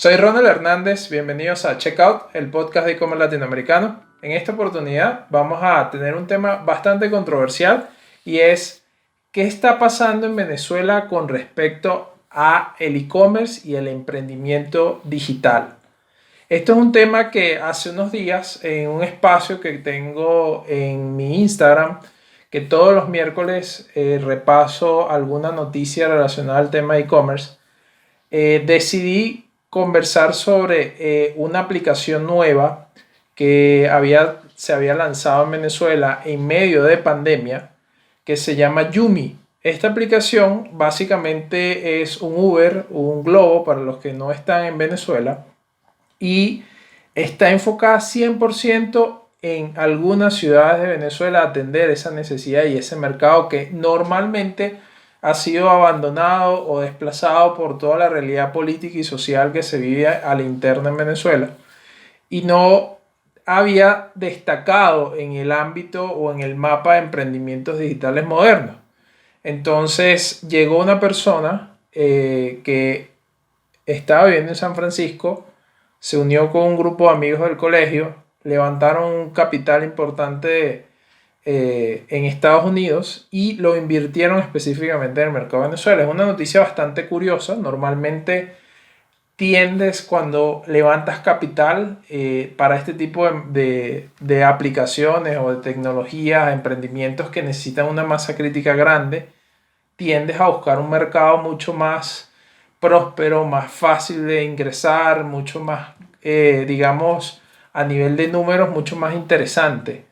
Soy Ronald Hernández, bienvenidos a Checkout, el podcast de e-commerce latinoamericano. En esta oportunidad vamos a tener un tema bastante controversial y es qué está pasando en Venezuela con respecto a el e-commerce y el emprendimiento digital. Esto es un tema que hace unos días en un espacio que tengo en mi Instagram, que todos los miércoles repaso alguna noticia relacionada al tema de e-commerce, decidí conversar sobre una aplicación nueva que se había lanzado en Venezuela en medio de pandemia, que se llama Yumi. Esta aplicación básicamente es un Uber, un Globo para los que no están en Venezuela, y está enfocada 100% en algunas ciudades de Venezuela a atender esa necesidad y ese mercado que normalmente ha sido abandonado o desplazado por toda la realidad política y social que se vive a la interna en Venezuela y no había destacado en el ámbito o en el mapa de emprendimientos digitales modernos. Entonces llegó una persona que estaba viviendo en San Francisco, se unió con un grupo de amigos del colegio, levantaron un capital importante en Estados Unidos y lo invirtieron específicamente en el mercado de Venezuela. Es una noticia bastante curiosa. Normalmente tiendes cuando levantas capital para este tipo de aplicaciones o de tecnologías, emprendimientos que necesitan una masa crítica grande, tiendes a buscar un mercado mucho más próspero, más fácil de ingresar, mucho más, digamos, a nivel de números, mucho más interesante.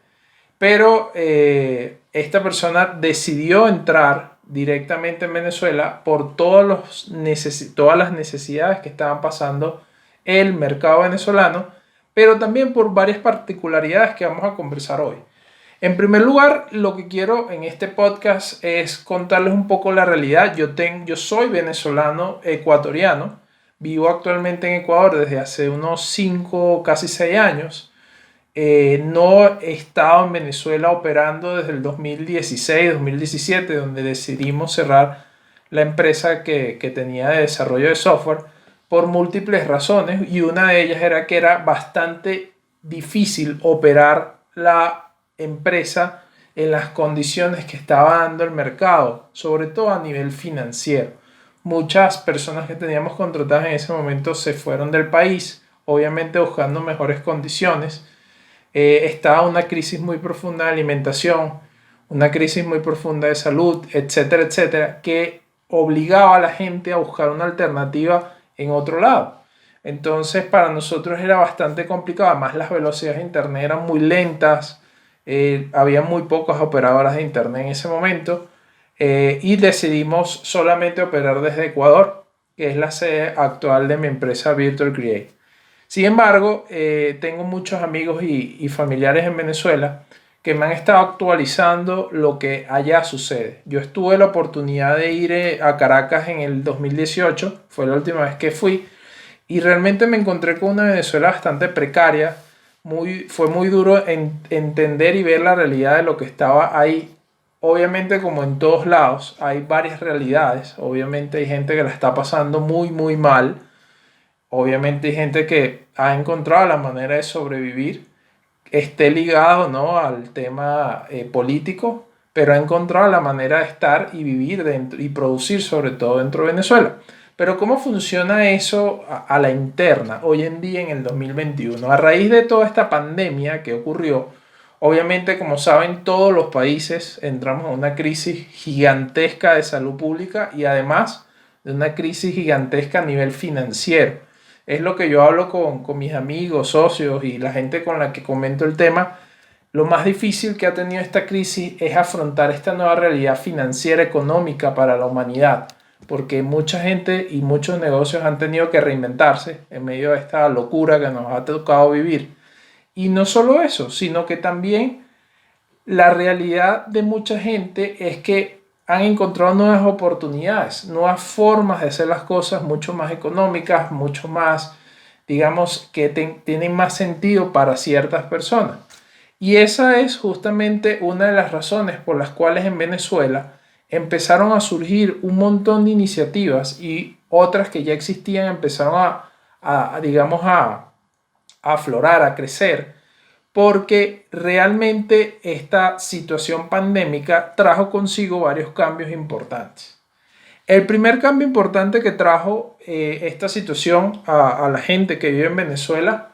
Pero esta persona decidió entrar directamente en Venezuela por todas las necesidades que estaban pasando el mercado venezolano, pero también por varias particularidades que vamos a conversar hoy. En primer lugar, lo que quiero en este podcast es contarles un poco la realidad. Yo soy venezolano ecuatoriano, vivo actualmente en Ecuador desde hace unos 5, casi 6 años. No he estado en Venezuela operando desde el 2016-2017, donde decidimos cerrar la empresa que tenía de desarrollo de software por múltiples razones, y una de ellas era que era bastante difícil operar la empresa en las condiciones que estaba dando el mercado, sobre todo a nivel financiero. Muchas personas que teníamos contratadas en ese momento se fueron del país, obviamente buscando mejores condiciones. Estaba una crisis muy profunda de alimentación, una crisis muy profunda de salud, etcétera, etcétera, que obligaba a la gente a buscar una alternativa en otro lado. Entonces para nosotros era bastante complicado, además las velocidades de internet eran muy lentas, había muy pocas operadoras de internet en ese momento, y decidimos solamente operar desde Ecuador, que es la sede actual de mi empresa Virtual Create. Sin embargo, tengo muchos amigos y familiares en Venezuela que me han estado actualizando lo que allá sucede. Yo tuve la oportunidad de ir a Caracas en el 2018, fue la última vez que fui, y realmente me encontré con una Venezuela bastante precaria. Fue muy duro entender y ver la realidad de lo que estaba ahí. Obviamente, como en todos lados, hay varias realidades. Obviamente hay gente que la está pasando muy, muy mal. Obviamente hay gente que ha encontrado la manera de sobrevivir, esté ligado, ¿no?, al tema político, pero ha encontrado la manera de estar y vivir dentro y producir sobre todo dentro de Venezuela. Pero ¿cómo funciona eso a la interna hoy en día en el 2021? A raíz de toda esta pandemia que ocurrió, obviamente, como saben, todos los países entramos en una crisis gigantesca de salud pública y además de una crisis gigantesca a nivel financiero. Es lo que yo hablo con mis amigos, socios y la gente con la que comento el tema. Lo más difícil que ha tenido esta crisis es afrontar esta nueva realidad financiera económica para la humanidad, porque mucha gente y muchos negocios han tenido que reinventarse en medio de esta locura que nos ha tocado vivir. Y no solo eso, sino que también la realidad de mucha gente es que han encontrado nuevas oportunidades, nuevas formas de hacer las cosas mucho más económicas, mucho más, digamos, que tienen más sentido para ciertas personas. Y esa es justamente una de las razones por las cuales en Venezuela empezaron a surgir un montón de iniciativas y otras que ya existían empezaron digamos, a aflorar, a crecer, porque realmente esta situación pandémica trajo consigo varios cambios importantes. El primer cambio importante que trajo esta situación a la gente que vive en Venezuela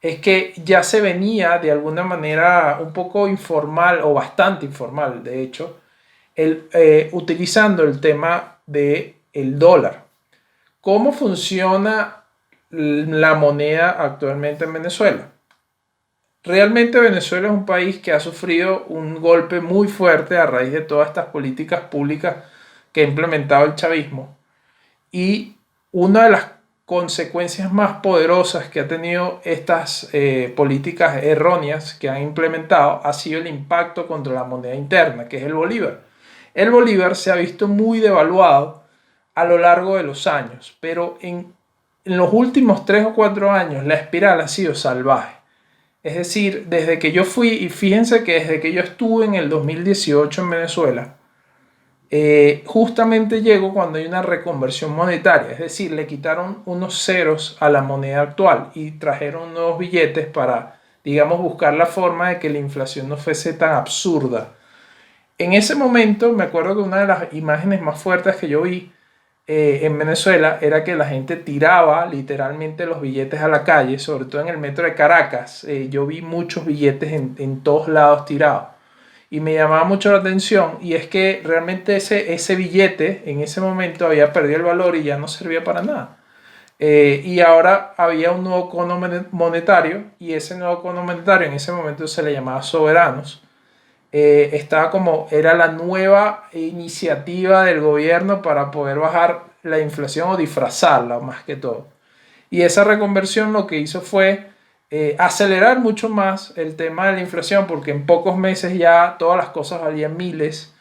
es que ya se venía de alguna manera un poco informal o bastante informal, de hecho, utilizando el tema del dólar. ¿Cómo funciona la moneda actualmente en Venezuela? Realmente Venezuela es un país que ha sufrido un golpe muy fuerte a raíz de todas estas políticas públicas que ha implementado el chavismo. Y una de las consecuencias más poderosas que ha tenido estas políticas erróneas que han implementado ha sido el impacto contra la moneda interna, que es el bolívar. El bolívar se ha visto muy devaluado a lo largo de los años, pero en los últimos 3 o 4 años la espiral ha sido salvaje. Es decir, desde que yo fui, y fíjense que desde que yo estuve en el 2018 en Venezuela, justamente llego cuando hay una reconversión monetaria, es decir, le quitaron unos ceros a la moneda actual y trajeron nuevos billetes para, digamos, buscar la forma de que la inflación no fuese tan absurda. En ese momento me acuerdo que una de las imágenes más fuertes que yo vi en Venezuela era que la gente tiraba literalmente los billetes a la calle, sobre todo en el metro de Caracas. Yo vi muchos billetes en todos lados tirados y me llamaba mucho la atención, y es que realmente ese billete en ese momento había perdido el valor y ya no servía para nada. Y ahora había un nuevo cono monetario, y ese nuevo cono monetario en ese momento se le llamaba soberanos. Estaba como, era la nueva iniciativa del gobierno para poder bajar la inflación o disfrazarla más que todo. Y esa reconversión lo que hizo fue acelerar mucho más el tema de la inflación, porque en pocos meses ya todas las cosas valían miles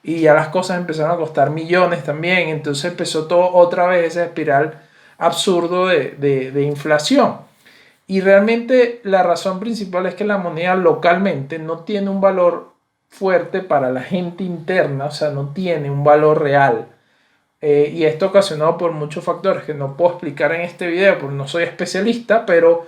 y ya las cosas empezaron a costar millones también. Entonces empezó todo otra vez esa espiral absurdo de inflación. Y realmente la razón principal es que la moneda localmente no tiene un valor fuerte para la gente interna, o sea, no tiene un valor real. Y esto ocasionado por muchos factores que no puedo explicar en este video porque no soy especialista, pero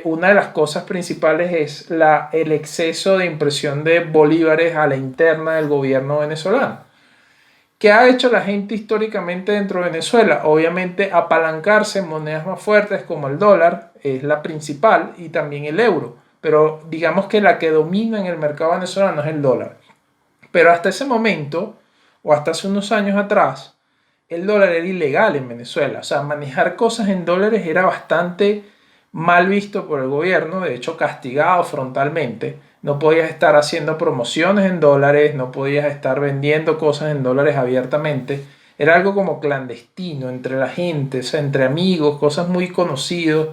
una de las cosas principales es el exceso de impresión de bolívares a la interna del gobierno venezolano. ¿Qué ha hecho la gente históricamente dentro de Venezuela? Obviamente apalancarse en monedas más fuertes como el dólar, es la principal, y también el euro. Pero digamos que la que domina en el mercado venezolano es el dólar. Pero hasta ese momento, o hasta hace unos años atrás, el dólar era ilegal en Venezuela. O sea, manejar cosas en dólares era bastante mal visto por el gobierno, de hecho castigado frontalmente. No podías estar haciendo promociones en dólares, no podías estar vendiendo cosas en dólares abiertamente. Era algo como clandestino entre la gente, o sea, entre amigos, cosas muy conocidas,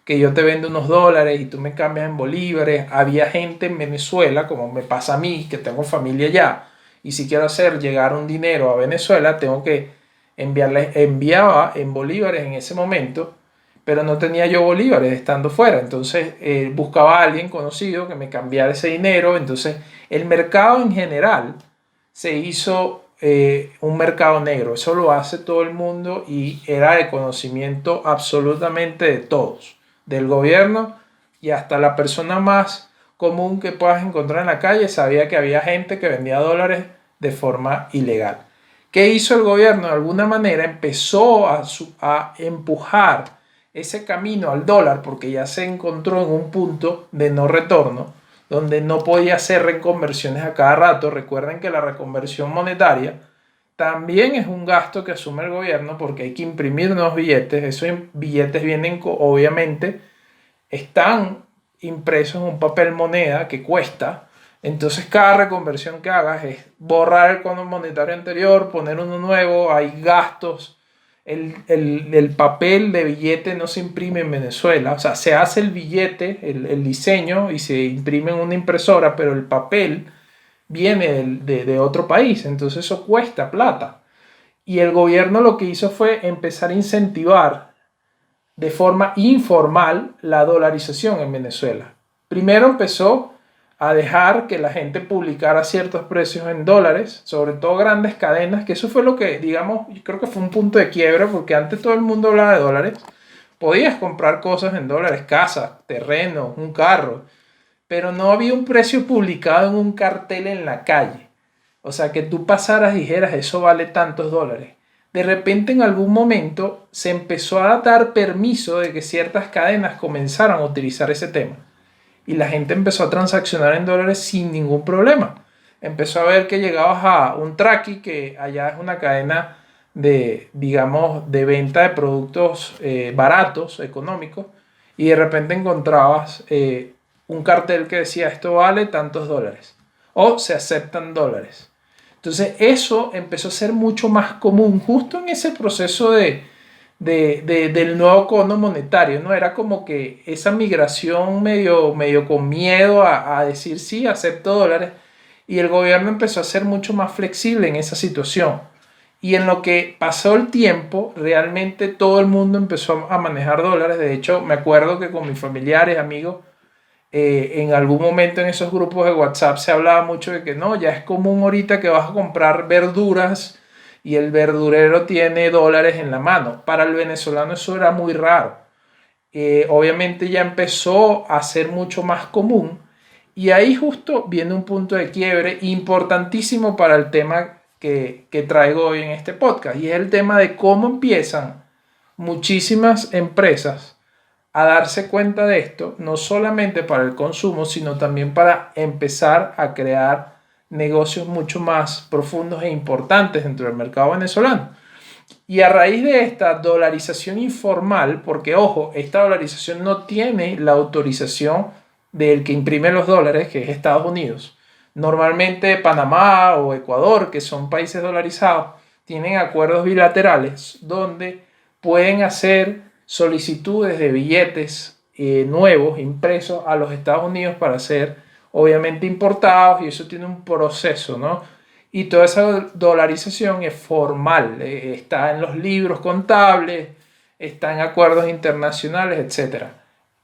que yo te vendo unos dólares y tú me cambias en bolívares. Había gente en Venezuela, como me pasa a mí, que tengo familia allá, y si quiero hacer llegar un dinero a Venezuela, tengo que enviaba en bolívares en ese momento, pero no tenía yo bolívares estando fuera. Entonces buscaba a alguien conocido que me cambiara ese dinero. Entonces el mercado en general se hizo un mercado negro. Eso lo hace todo el mundo y era de conocimiento absolutamente de todos, del gobierno, y hasta la persona más común que puedas encontrar en la calle sabía que había gente que vendía dólares de forma ilegal. ¿Qué hizo el gobierno? De alguna manera empezó a empujar ese camino al dólar, porque ya se encontró en un punto de no retorno, donde no podía hacer reconversiones a cada rato. Recuerden que la reconversión monetaria también es un gasto que asume el gobierno, porque hay que imprimir nuevos billetes. Esos billetes vienen, obviamente, están impresos en un papel moneda que cuesta. Entonces cada reconversión que hagas es borrar el cono monetario anterior, poner uno nuevo, hay gastos. El papel de billete no se imprime en Venezuela, o sea, se hace el billete, el diseño, y se imprime en una impresora, pero el papel viene de otro país, entonces eso cuesta plata. Y el gobierno lo que hizo fue empezar a incentivar de forma informal la dolarización en Venezuela. Primero empezó a dejar que la gente publicara ciertos precios en dólares, sobre todo grandes cadenas, que eso fue lo que, digamos, yo creo que fue un punto de quiebra, porque antes todo el mundo hablaba de dólares, Podías comprar cosas en dólares, casas, terrenos, un carro, pero no había un precio publicado en un cartel en la calle. O sea, que tú pasaras y dijeras, eso vale tantos dólares. De repente, en algún momento, se empezó a dar permiso de que ciertas cadenas comenzaran a utilizar ese tema. Y la gente empezó a transaccionar en dólares sin ningún problema. Empezó a ver que llegabas a un Traki, que allá es una cadena de, digamos, de venta de productos baratos, económicos, y de repente encontrabas un cartel que decía, esto vale tantos dólares, o se aceptan dólares. Entonces eso empezó a ser mucho más común justo en ese proceso del nuevo cono monetario, ¿no? Era como que esa migración medio con miedo a decir sí, acepto dólares, y el gobierno empezó a ser mucho más flexible en esa situación. Y en lo que pasó el tiempo, realmente todo el mundo empezó a manejar dólares. De hecho, me acuerdo que con mis familiares, amigos, en algún momento en esos grupos de WhatsApp se hablaba mucho de que no, ya es común ahorita que vas a comprar verduras y el verdurero tiene dólares en la mano. Para el venezolano eso era muy raro. Obviamente ya empezó a ser mucho más común y ahí justo viene un punto de quiebre importantísimo para el tema que traigo hoy en este podcast, y es el tema de cómo empiezan muchísimas empresas a darse cuenta de esto, no solamente para el consumo, sino también para empezar a crear negocios mucho más profundos e importantes dentro del mercado venezolano. Y a raíz de esta dolarización informal, porque ojo, esta dolarización no tiene la autorización del que imprime los dólares, que es Estados Unidos. Normalmente Panamá o Ecuador, que son países dolarizados, tienen acuerdos bilaterales donde pueden hacer solicitudes de billetes nuevos impresos a los Estados Unidos para ser obviamente importados, y eso tiene un proceso, ¿no? Y toda esa dolarización es formal, está en los libros contables, está en acuerdos internacionales, etcétera.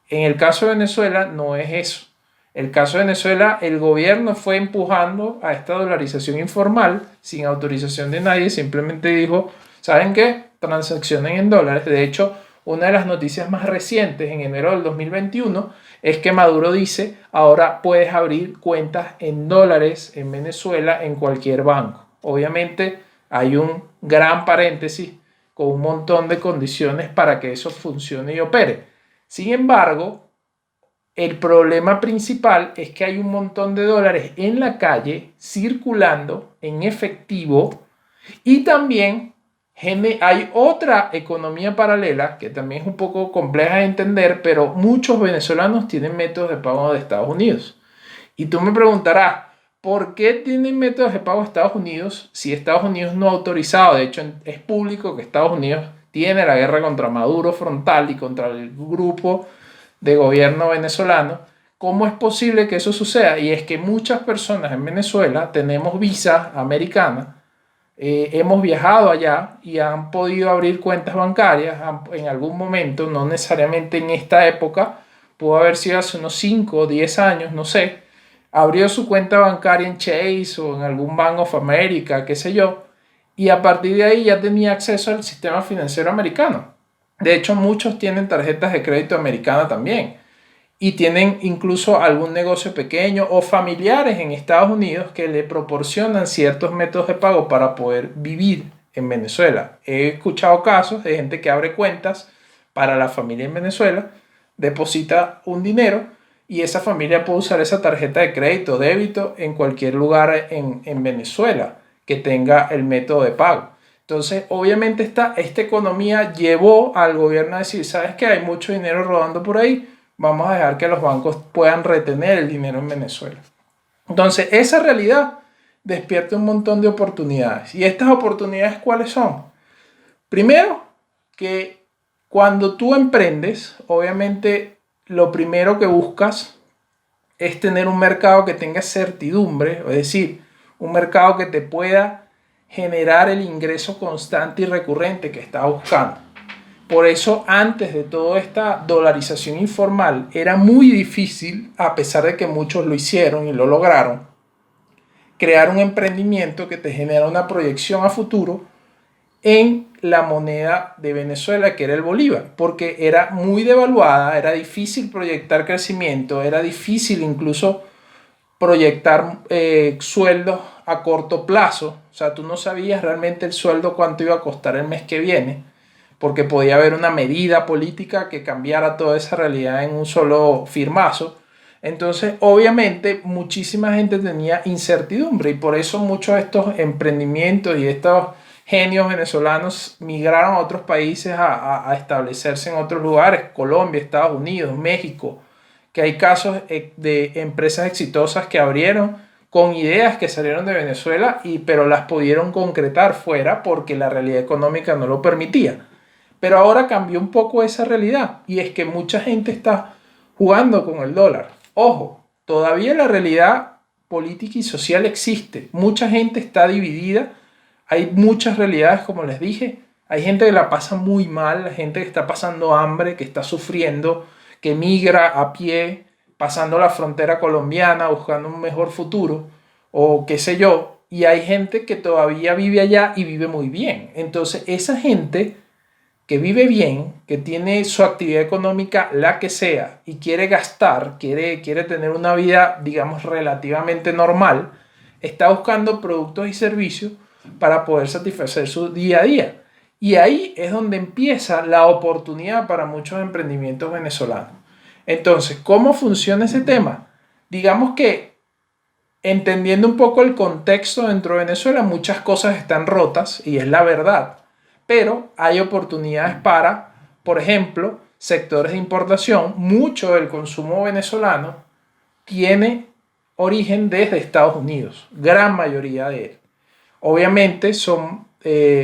En el caso de Venezuela no es eso. El caso de Venezuela, el gobierno fue empujando a esta dolarización informal sin autorización de nadie, simplemente dijo, ¿saben qué? Transaccionen en dólares. De hecho, una de las noticias más recientes en enero del 2021 es que Maduro dice, ahora puedes abrir cuentas en dólares en Venezuela en cualquier banco. Obviamente hay un gran paréntesis con un montón de condiciones para que eso funcione y opere. Sin embargo, el problema principal es que hay un montón de dólares en la calle circulando en efectivo, y también hay otra economía paralela que también es un poco compleja de entender, pero muchos venezolanos tienen métodos de pago de Estados Unidos. Y tú me preguntarás, ¿por qué tienen métodos de pago de Estados Unidos si Estados Unidos no ha autorizado? De hecho, es público que Estados Unidos tiene la guerra contra Maduro frontal y contra el grupo de gobierno venezolano. ¿Cómo es posible que eso suceda? Y es que muchas personas en Venezuela tenemos visa americana, hemos viajado allá y han podido abrir cuentas bancarias en algún momento, no necesariamente en esta época, pudo haber sido hace unos 5 o 10 años, no sé, abrió su cuenta bancaria en Chase o en algún Bank of America, qué sé yo, y a partir de ahí ya tenía acceso al sistema financiero americano. De hecho, muchos tienen tarjetas de crédito americana también, y tienen incluso algún negocio pequeño o familiares en Estados Unidos que le proporcionan ciertos métodos de pago para poder vivir en Venezuela. He escuchado casos de gente que abre cuentas para la familia en Venezuela, deposita un dinero y esa familia puede usar esa tarjeta de crédito o débito en cualquier lugar en Venezuela que tenga el método de pago. Entonces, obviamente esta economía llevó al gobierno a decir, ¿sabes qué? Hay mucho dinero rodando por ahí, vamos a dejar que los bancos puedan retener el dinero en Venezuela. Entonces, esa realidad despierta un montón de oportunidades. ¿Y estas oportunidades cuáles son? Primero, que cuando tú emprendes, obviamente lo primero que buscas es tener un mercado que tenga certidumbre, es decir, un mercado que te pueda generar el ingreso constante y recurrente que estás buscando. Por eso, antes de toda esta dolarización informal, era muy difícil, a pesar de que muchos lo hicieron y lo lograron, crear un emprendimiento que te genera una proyección a futuro en la moneda de Venezuela, que era el bolívar, porque era muy devaluada, era difícil proyectar crecimiento, era difícil incluso proyectar sueldos a corto plazo. O sea, tú no sabías realmente el sueldo cuánto iba a costar el mes que viene, porque podía haber una medida política que cambiara toda esa realidad en un solo firmazo. Entonces, obviamente, muchísima gente tenía incertidumbre y por eso muchos de estos emprendimientos y estos genios venezolanos migraron a otros países a establecerse en otros lugares, Colombia, Estados Unidos, México, que hay casos de empresas exitosas que abrieron con ideas que salieron de Venezuela, pero las pudieron concretar fuera porque la realidad económica no lo permitía. Pero ahora cambió un poco esa realidad y es que mucha gente está jugando con el dólar. Ojo, todavía la realidad política y social existe. Mucha gente está dividida. Hay muchas realidades, como les dije. Hay gente que la pasa muy mal, gente que está pasando hambre, que está sufriendo, que migra a pie, pasando la frontera colombiana, buscando un mejor futuro, o qué sé yo. Y hay gente que todavía vive allá y vive muy bien. Entonces, esa gente que vive bien, que tiene su actividad económica, la que sea, y quiere gastar, quiere tener una vida, digamos, relativamente normal, está buscando productos y servicios para poder satisfacer su día a día. Y ahí es donde empieza la oportunidad para muchos emprendimientos venezolanos. Entonces, ¿cómo funciona ese tema? Digamos que entendiendo un poco el contexto dentro de Venezuela, muchas cosas están rotas y es la verdad, pero hay oportunidades para, por ejemplo, sectores de importación. Mucho del consumo venezolano tiene origen desde Estados Unidos, gran mayoría de él. Obviamente son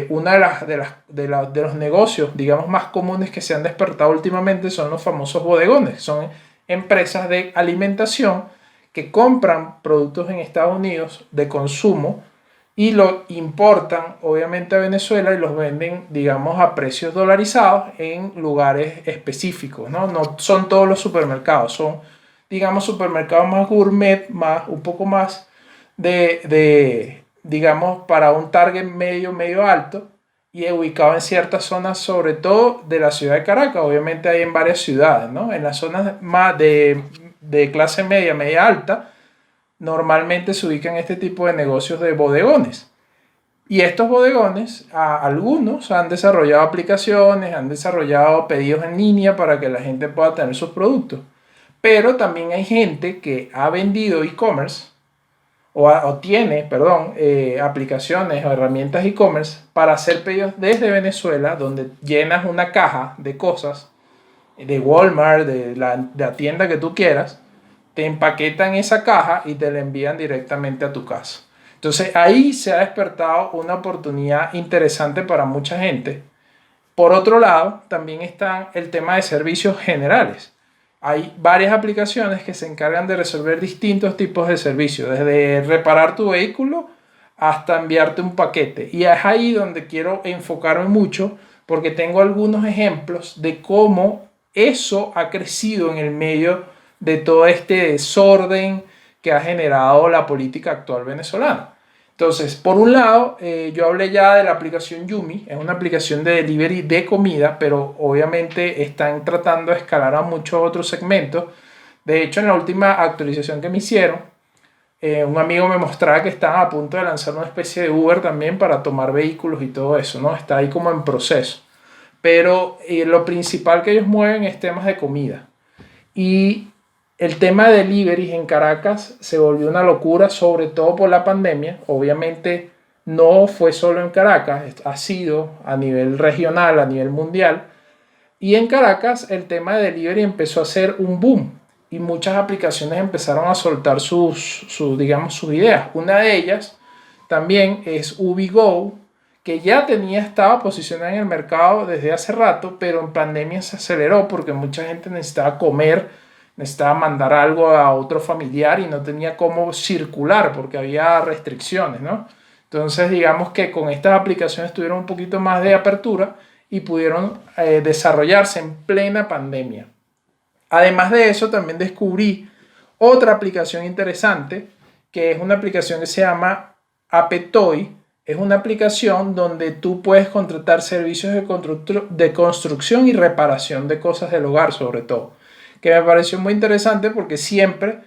una de los negocios, digamos, más comunes que se han despertado últimamente son los famosos bodegones. Son empresas de alimentación que compran productos en Estados Unidos de consumo y lo importan obviamente a Venezuela y los venden, digamos, a precios dolarizados en lugares específicos, ¿no? No son todos los supermercados, son, digamos, supermercados más gourmet, un poco más digamos, para un target medio alto y ubicado en ciertas zonas, sobre todo de la ciudad de Caracas. Obviamente hay en varias ciudades, ¿no? En las zonas más de clase media alta, normalmente se ubican este tipo de negocios de bodegones. Y estos bodegones, algunos han desarrollado aplicaciones, han desarrollado pedidos en línea para que la gente pueda tener sus productos. Pero también hay gente que ha vendido e-commerce o tiene, perdón, aplicaciones o herramientas e-commerce para hacer pedidos desde Venezuela, donde llenas una caja de cosas de Walmart, de la tienda que tú quieras, te empaquetan esa caja y te la envían directamente a tu casa. Entonces ahí se ha despertado una oportunidad interesante para mucha gente. Por otro lado, también está el tema de servicios generales. Hay varias aplicaciones que se encargan de resolver distintos tipos de servicios, desde reparar tu vehículo hasta enviarte un paquete. Y es ahí donde quiero enfocarme mucho porque tengo algunos ejemplos de cómo eso ha crecido en el medio de todo este desorden que ha generado la política actual venezolana. Entonces, por un lado, yo hablé ya de la aplicación Yumi, es una aplicación de delivery de comida, pero obviamente están tratando de escalar a muchos otros segmentos. De hecho, en la última actualización que me hicieron, un amigo me mostraba que estaban a punto de lanzar una especie de Uber también para tomar vehículos y todo eso, ¿no? Está ahí como en proceso. Pero lo principal que ellos mueven es temas de comida. Y el tema de delivery en Caracas se volvió una locura, sobre todo por la pandemia. Obviamente no fue solo en Caracas, ha sido a nivel regional, a nivel mundial. Y en Caracas el tema de delivery empezó a ser un boom y muchas aplicaciones empezaron a soltar digamos, sus ideas. Una de ellas también es UbiGo, que ya estaba posicionada en el mercado desde hace rato, pero en pandemia se aceleró porque mucha gente necesitaba comer, necesitaba mandar algo a otro familiar y no tenía cómo circular porque había restricciones, ¿no? Entonces, digamos que con estas aplicaciones tuvieron un poquito más de apertura y pudieron desarrollarse en plena pandemia. Además de eso, también descubrí otra aplicación interesante, que es una aplicación que se llama Apetoy, Es una aplicación donde tú puedes contratar servicios de construcción y reparación de cosas del hogar, sobre todo. Que me pareció muy interesante porque siempre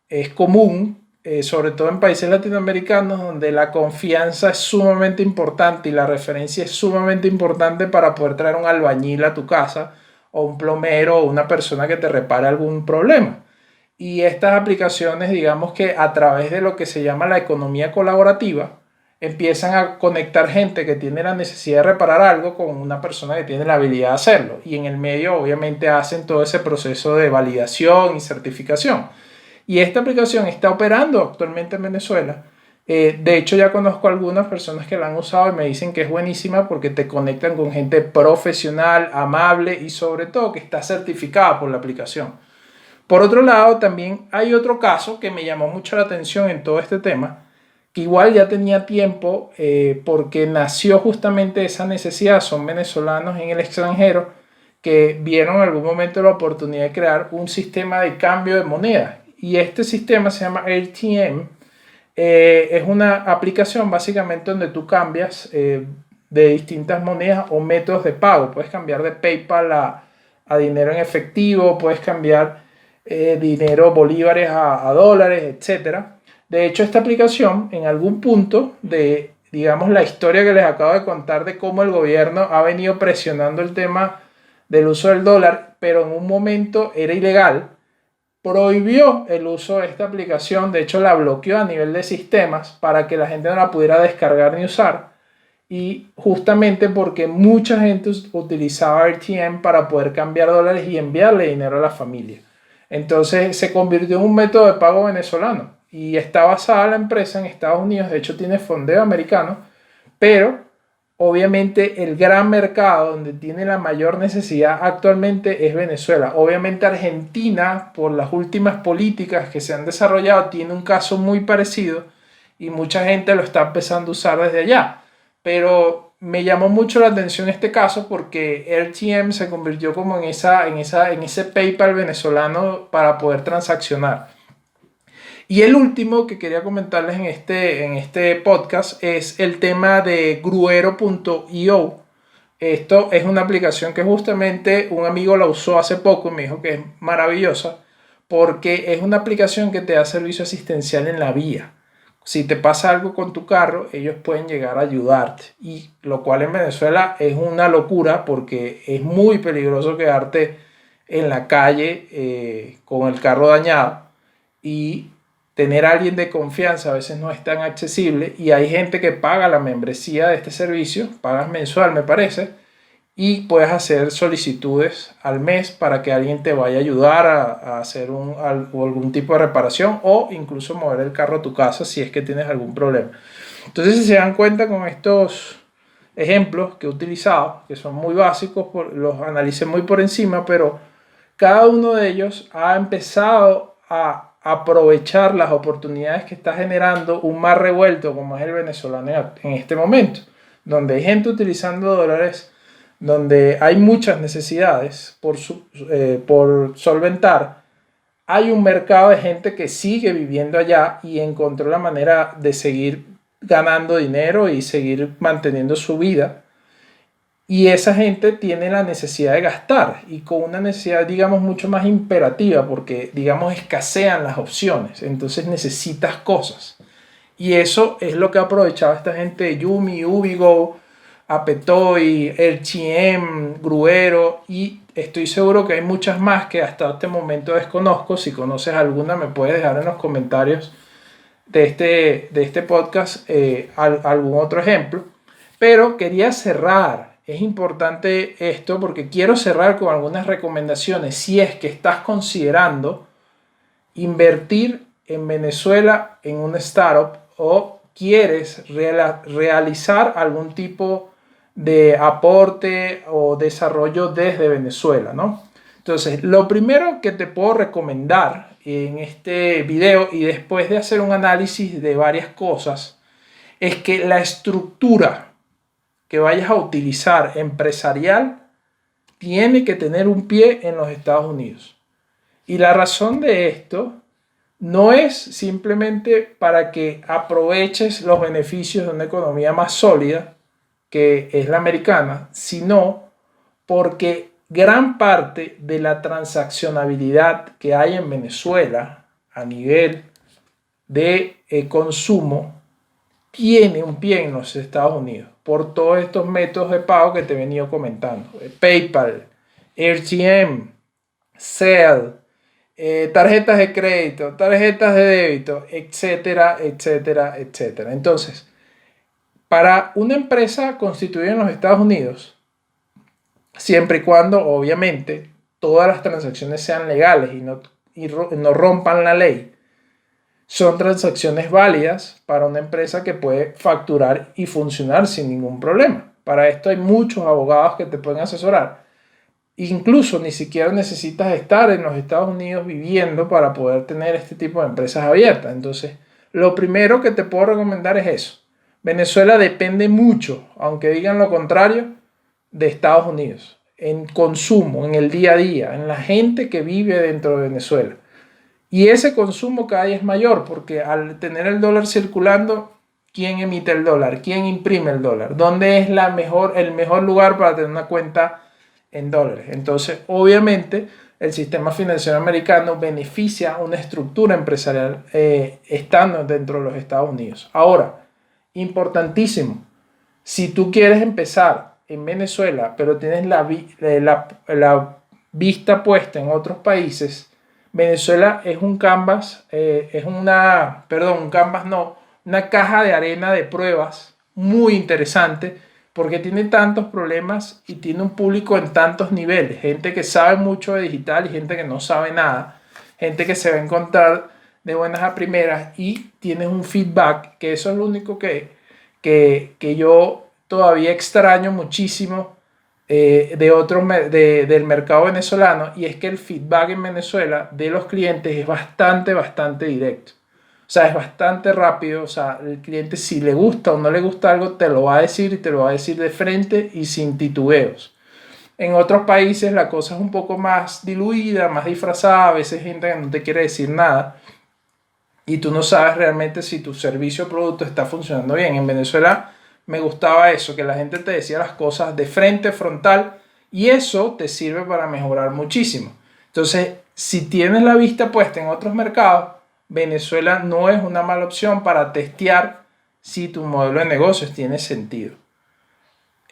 es común, sobre todo en países latinoamericanos, donde la confianza es sumamente importante y la referencia es sumamente importante para poder traer un albañil a tu casa o un plomero o una persona que te repare algún problema. Y estas aplicaciones, digamos que a través de lo que se llama la economía colaborativa, empiezan a conectar gente que tiene la necesidad de reparar algo con una persona que tiene la habilidad de hacerlo. Y en el medio, obviamente, hacen todo ese proceso de validación y certificación. Y esta aplicación está operando actualmente en Venezuela. De hecho, ya conozco algunas personas que la han usado y me dicen que es buenísima porque te conectan con gente profesional, amable y sobre todo que está certificada por la aplicación. Por otro lado, también hay otro caso que me llamó mucho la atención en todo este tema, que igual ya tenía tiempo porque nació justamente esa necesidad. Son venezolanos en el extranjero que vieron en algún momento la oportunidad de crear un sistema de cambio de moneda. Y este sistema se llama RTM. Es una aplicación básicamente donde tú cambias de distintas monedas o métodos de pago. Puedes cambiar de PayPal a dinero en efectivo, puedes cambiar dinero bolívares a dólares, etcétera. De hecho, esta aplicación, en algún punto de, digamos, la historia que les acabo de contar de cómo el gobierno ha venido presionando el tema del uso del dólar, pero en un momento era ilegal, prohibió el uso de esta aplicación. De hecho, la bloqueó a nivel de sistemas para que la gente no la pudiera descargar ni usar. Y justamente porque mucha gente utilizaba RTM para poder cambiar dólares y enviarle dinero a la familia. Entonces se convirtió en un método de pago venezolano y está basada la empresa en Estados Unidos. De hecho, tiene fondeo americano, pero obviamente el gran mercado donde tiene la mayor necesidad actualmente es Venezuela. Obviamente Argentina, por las últimas políticas que se han desarrollado, tiene un caso muy parecido y mucha gente lo está empezando a usar desde allá. Pero me llamó mucho la atención este caso porque RTM se convirtió como en ese PayPal venezolano para poder transaccionar. Y el último que quería comentarles en este podcast es el tema de Gruero.io. Esto es una aplicación que justamente un amigo la usó hace poco y me dijo que es maravillosa porque es una aplicación que te da servicio asistencial en la vía. Si te pasa algo con tu carro, ellos pueden llegar a ayudarte. Y lo cual en Venezuela es una locura porque es muy peligroso quedarte en la calle con el carro dañado. Y tener a alguien de confianza a veces no es tan accesible. Y hay gente que paga la membresía de este servicio, pagas mensual me parece, y puedes hacer solicitudes al mes para que alguien te vaya a ayudar a hacer algún tipo de reparación o incluso mover el carro a tu casa si es que tienes algún problema. Entonces, si se dan cuenta con estos ejemplos que he utilizado, que son muy básicos, los analicé muy por encima, pero cada uno de ellos ha empezado a aprovechar las oportunidades que está generando un mar revuelto como es el venezolano en este momento, donde hay gente utilizando dólares, donde hay muchas necesidades por solventar. Hay un mercado de gente que sigue viviendo allá y encontró la manera de seguir ganando dinero y seguir manteniendo su vida. Y esa gente tiene la necesidad de gastar y con una necesidad, digamos, mucho más imperativa porque, digamos, escasean las opciones. Entonces necesitas cosas. Y eso es lo que ha aprovechado esta gente de Yumi, Ubigo, Apetoy, RTM, Gruero y estoy seguro que hay muchas más que hasta este momento desconozco. Si conoces alguna me puedes dejar en los comentarios de este podcast algún otro ejemplo. Pero quería cerrar. Es importante esto porque quiero cerrar con algunas recomendaciones si es que estás considerando invertir en Venezuela en una startup o quieres realizar algún tipo de aporte o desarrollo desde Venezuela, ¿no? Entonces, lo primero que te puedo recomendar en este video y después de hacer un análisis de varias cosas es que la estructura que vayas a utilizar empresarial tiene que tener un pie en los Estados Unidos. Y la razón de esto no es simplemente para que aproveches los beneficios de una economía más sólida, que es la americana, sino porque gran parte de la transaccionabilidad que hay en Venezuela a nivel de consumo tiene un pie en los Estados Unidos por todos estos métodos de pago que te he venido comentando. PayPal, RTM, Zelle, tarjetas de crédito, tarjetas de débito, etcétera, etcétera, etcétera. Entonces, para una empresa constituida en los Estados Unidos, siempre y cuando, obviamente, todas las transacciones sean legales y no rompan la ley, son transacciones válidas para una empresa que puede facturar y funcionar sin ningún problema. Para esto hay muchos abogados que te pueden asesorar. Incluso ni siquiera necesitas estar en los Estados Unidos viviendo para poder tener este tipo de empresas abiertas. Entonces, lo primero que te puedo recomendar es eso. Venezuela depende mucho, aunque digan lo contrario, de Estados Unidos, en consumo, en el día a día, en la gente que vive dentro de Venezuela. Y ese consumo cada día es mayor porque al tener el dólar circulando, ¿quién emite el dólar? ¿Quién imprime el dólar? ¿Dónde es el mejor lugar para tener una cuenta en dólares? Entonces, obviamente, el sistema financiero americano beneficia una estructura empresarial estando dentro de los Estados Unidos. Ahora, importantísimo, si tú quieres empezar en Venezuela, pero tienes la vista puesta en otros países, Venezuela es un canvas, un canvas no, una caja de arena de pruebas muy interesante porque tiene tantos problemas y tiene un público en tantos niveles, gente que sabe mucho de digital y gente que no sabe nada, gente que se va a encontrar de buenas a primeras y tienes un feedback, que eso es lo único que yo todavía extraño muchísimo del mercado venezolano, y es que el feedback en Venezuela de los clientes es bastante directo. O sea, es bastante rápido. O sea, el cliente, si le gusta o no le gusta algo, te lo va a decir y te lo va a decir de frente y sin titubeos. En otros países la cosa es un poco más diluida, más disfrazada. A veces gente que no te quiere decir nada y tú no sabes realmente si tu servicio o producto está funcionando bien. En Venezuela me gustaba eso, que la gente te decía las cosas de frente, frontal, y eso te sirve para mejorar muchísimo. Entonces, si tienes la vista puesta en otros mercados, Venezuela no es una mala opción para testear si tu modelo de negocios tiene sentido.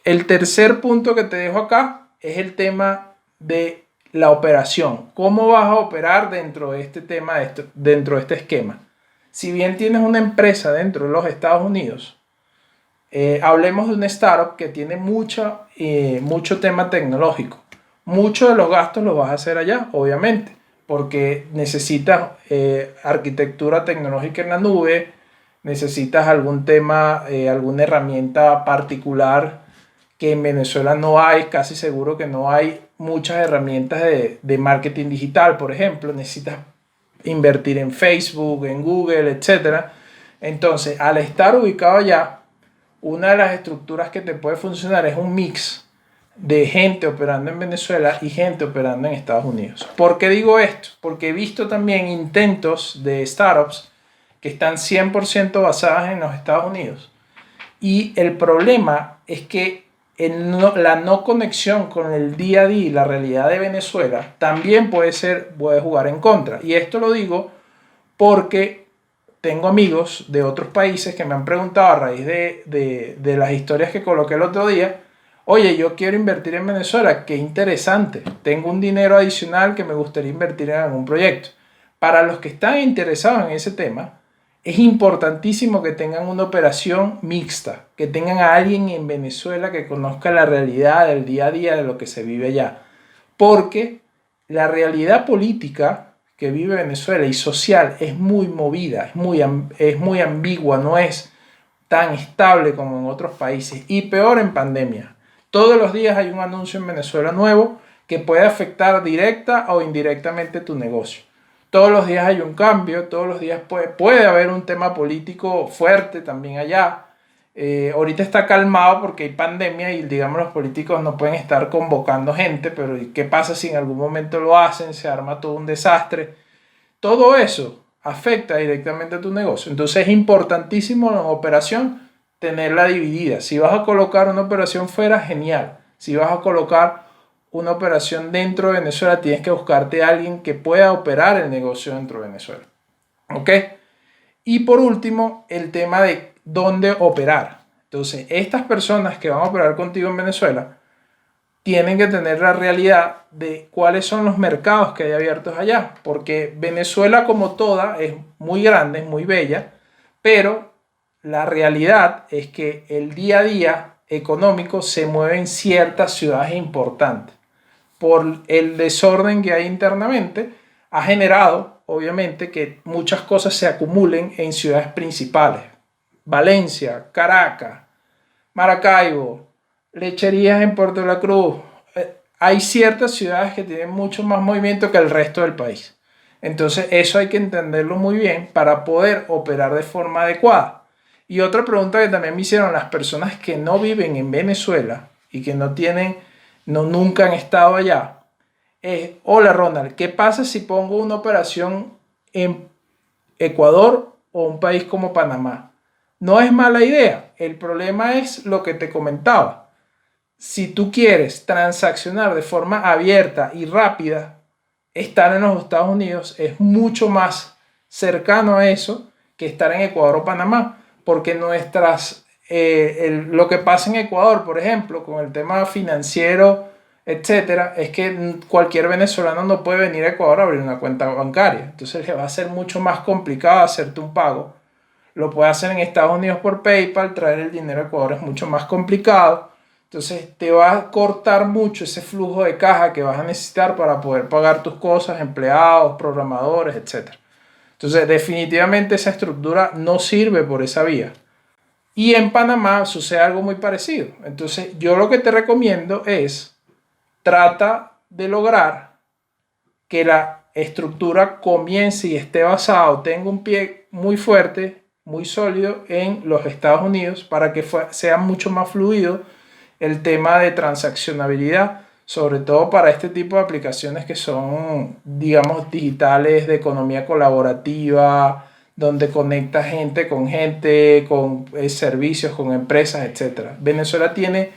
El tercer punto que te dejo acá es el tema de la operación. ¿Cómo vas a operar dentro de este tema, dentro de este esquema? Si bien tienes una empresa dentro de los Estados Unidos, hablemos de una startup que tiene mucho tema tecnológico. Muchos de los gastos los vas a hacer allá, obviamente, porque necesitas arquitectura tecnológica en la nube, necesitas algún tema, alguna herramienta particular que en Venezuela no hay, casi seguro que no hay muchas herramientas de marketing digital, por ejemplo. Necesitas invertir en Facebook, en Google, etcétera. Entonces, al estar ubicado allá, una de las estructuras que te puede funcionar es un mix de gente operando en Venezuela y gente operando en Estados Unidos. ¿Por qué digo esto? Porque he visto también intentos de startups que están 100% basadas en los Estados Unidos. Y el problema es que la no conexión con el día a día y la realidad de Venezuela también puede jugar en contra. Y esto lo digo porque tengo amigos de otros países que me han preguntado a raíz de las historias que coloqué el otro día: oye, yo quiero invertir en Venezuela, qué interesante, tengo un dinero adicional que me gustaría invertir en algún proyecto. Para los que están interesados en ese tema, es importantísimo que tengan una operación mixta, que tengan a alguien en Venezuela que conozca la realidad del día a día de lo que se vive allá. Porque la realidad política que vive Venezuela y social es muy movida, es muy ambigua, no es tan estable como en otros países, y peor en pandemia. Todos los días hay un anuncio en Venezuela nuevo que puede afectar directa o indirectamente tu negocio. Todos los días hay un cambio, todos los días puede haber un tema político fuerte también allá. Ahorita está calmado porque hay pandemia y, digamos, los políticos no pueden estar convocando gente, pero ¿qué pasa si en algún momento lo hacen? Se arma todo un desastre. Todo eso afecta directamente a tu negocio. Entonces es importantísimo en operación tenerla dividida. Si vas a colocar una operación fuera, genial. Si vas a colocar una operación dentro de Venezuela, tienes que buscarte a alguien que pueda operar el negocio dentro de Venezuela. ¿Ok? Y por último, el tema de dónde operar. Entonces, estas personas que van a operar contigo en Venezuela tienen que tener la realidad de cuáles son los mercados que hay abiertos allá, porque Venezuela como toda es muy grande, es muy bella, pero la realidad es que el día a día económico se mueve en ciertas ciudades importantes. Por el desorden que hay internamente, ha generado, obviamente, que muchas cosas se acumulen en ciudades principales. Valencia, Caracas, Maracaibo, lecherías en Puerto La Cruz. Hay ciertas ciudades que tienen mucho más movimiento que el resto del país. Entonces eso hay que entenderlo muy bien para poder operar de forma adecuada. Y otra pregunta que también me hicieron las personas que no viven en Venezuela y que nunca han estado allá, es: hola Ronald, ¿qué pasa si pongo una operación en Ecuador o un país como Panamá? No es mala idea. El problema es lo que te comentaba. Si tú quieres transaccionar de forma abierta y rápida, estar en los Estados Unidos es mucho más cercano a eso que estar en Ecuador o Panamá, porque lo que pasa en Ecuador, por ejemplo, con el tema financiero, etcétera, es que cualquier venezolano no puede venir a Ecuador a abrir una cuenta bancaria. Entonces le va a ser mucho más complicado hacerte un pago. Lo puede hacer en Estados Unidos por PayPal, traer el dinero a Ecuador es mucho más complicado. Entonces te va a cortar mucho ese flujo de caja que vas a necesitar para poder pagar tus cosas, empleados, programadores, etc. Entonces definitivamente esa estructura no sirve por esa vía. Y en Panamá sucede algo muy parecido. Entonces yo lo que te recomiendo es: trata de lograr que la estructura comience y esté basado, tenga un pie muy fuerte, muy sólido en los Estados Unidos, para que sea mucho más fluido el tema de transaccionabilidad, sobre todo para este tipo de aplicaciones que son, digamos, digitales, de economía colaborativa, donde conecta gente, con servicios, con empresas, etc. Venezuela tiene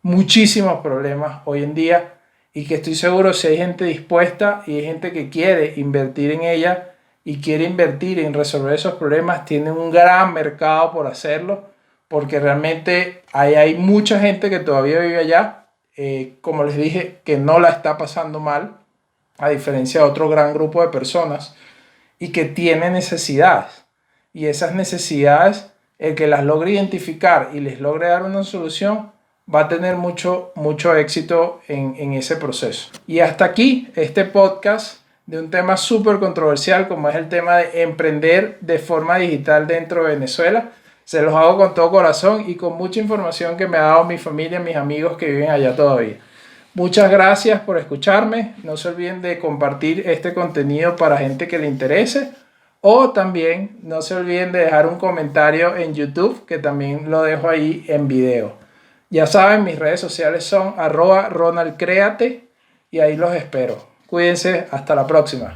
muchísimos problemas hoy en día, y que estoy seguro, si hay gente dispuesta y hay gente que quiere invertir en ella y quiere invertir en resolver esos problemas, tiene un gran mercado por hacerlo, porque realmente hay mucha gente que todavía vive allá, como les dije, que no la está pasando mal, a diferencia de otro gran grupo de personas, y que tiene necesidades. Y esas necesidades, el que las logre identificar y les logre dar una solución, va a tener mucho éxito en ese proceso. Y hasta aquí este podcast de un tema súper controversial como es el tema de emprender de forma digital dentro de Venezuela. Se los hago con todo corazón y con mucha información que me ha dado mi familia, mis amigos que viven allá todavía. Muchas gracias por escucharme. No se olviden de compartir este contenido para gente que le interese. O también no se olviden de dejar un comentario en YouTube, que también lo dejo ahí en video. Ya saben, mis redes sociales son @ronaldcreate y ahí los espero. Cuídense, hasta la próxima.